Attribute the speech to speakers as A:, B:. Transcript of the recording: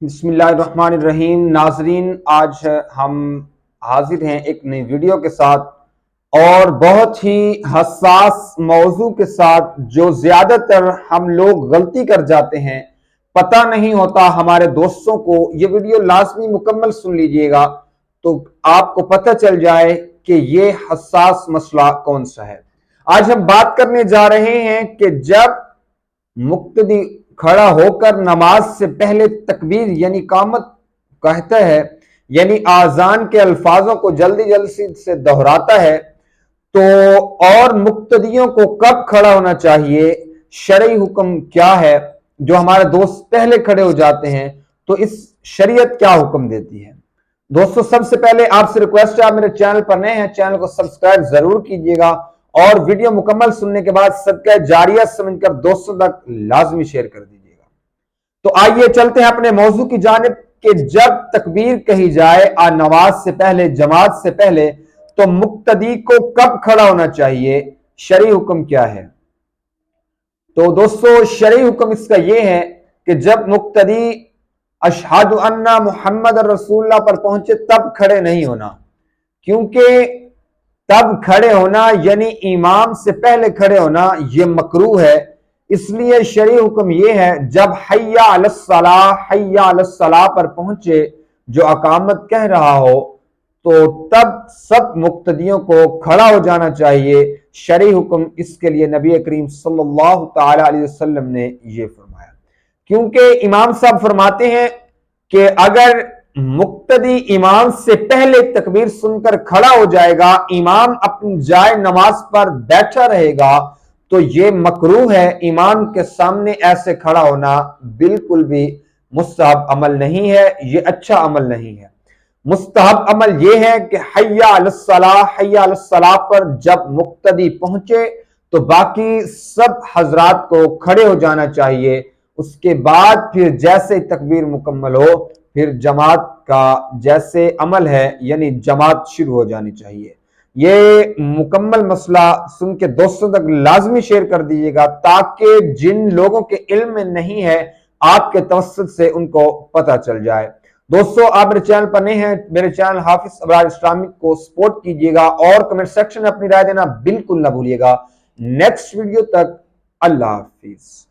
A: بسم اللہ الرحمن الرحیم۔ ناظرین، آج ہم حاضر ہیں ایک نئی ویڈیو کے ساتھ اور بہت ہی حساس موضوع کے ساتھ، جو زیادہ تر ہم لوگ غلطی کر جاتے ہیں، پتہ نہیں ہوتا ہمارے دوستوں کو۔ یہ ویڈیو لازمی مکمل سن لیجئے گا تو آپ کو پتہ چل جائے کہ یہ حساس مسئلہ کون سا ہے۔ آج ہم بات کرنے جا رہے ہیں کہ جب مقتدی کھڑا ہو کر نماز سے پہلے تکبیر یعنی اقامت کہتا ہے، یعنی آذان کے الفاظوں کو جلدی جلدی سے دہراتا ہے، تو اور مقتدیوں کو کب کھڑا ہونا چاہیے، شرعی حکم کیا ہے؟ جو ہمارے دوست پہلے کھڑے ہو جاتے ہیں تو اس شریعت کیا حکم دیتی ہے؟ دوستو، سب سے پہلے آپ سے ریکویسٹ ہے، آپ میرے چینل پر نئے ہیں، چینل کو سبسکرائب ضرور کیجئے گا اور ویڈیو مکمل سننے کے بعد صدقہ جاریہ سمجھ کر دوستوں تک لازمی شیئر کر دیجئے گا۔ تو آئیے چلتے ہیں اپنے موضوع کی جانب کہ جب تکبیر کہی جائے نماز سے پہلے، جماعت سے پہلے، تو مقتدی کو کب کھڑا ہونا چاہیے، شرعی حکم کیا ہے؟ تو دوستو، شرعی حکم اس کا یہ ہے کہ جب مقتدی اشہد ان محمد رسول اللہ پر پہنچے تب کھڑے نہیں ہونا، کیونکہ تب کھڑے ہونا یعنی امام سے پہلے کھڑے ہونا یہ مکروہ ہے۔ اس لیے شرعی حکم یہ ہے، جب حی علی الصلاۃ، حی علی الصلاۃ پر پہنچے، جو اقامت کہہ رہا ہو، تو تب سب مقتدیوں کو کھڑا ہو جانا چاہیے۔ شرعی حکم اس کے لیے نبی کریم صلی اللہ تعالی علیہ وسلم نے یہ فرمایا، کیونکہ امام صاحب فرماتے ہیں کہ اگر مقتدی امام سے پہلے تکبیر سن کر کھڑا ہو جائے گا، امام اپنی جائے نماز پر بیٹھا رہے گا، تو یہ مکروہ ہے۔ امام کے سامنے ایسے کھڑا ہونا بالکل بھی مستحب عمل نہیں ہے، یہ اچھا عمل نہیں ہے۔ مستحب عمل یہ ہے کہ حی علی الصلاۃ، حی علی الصلاۃ پر جب مقتدی پہنچے تو باقی سب حضرات کو کھڑے ہو جانا چاہیے۔ اس کے بعد پھر جیسے تکبیر مکمل ہو، پھر جماعت کا جیسے عمل ہے یعنی جماعت شروع ہو جانی چاہیے۔ یہ مکمل مسئلہ سن کے دوستوں تک لازمی شیئر کر دیجیے گا، تاکہ جن لوگوں کے علم میں نہیں ہے، آپ کے توسط سے ان کو پتہ چل جائے۔ دوستو، آپ میرے چینل پر نئے ہیں، میرے چینل حافظ ابرار اسلامک کو سپورٹ کیجیے گا اور کمنٹ سیکشن میں اپنی رائے دینا بالکل نہ بھولیے گا۔ نیکسٹ ویڈیو تک اللہ حافظ۔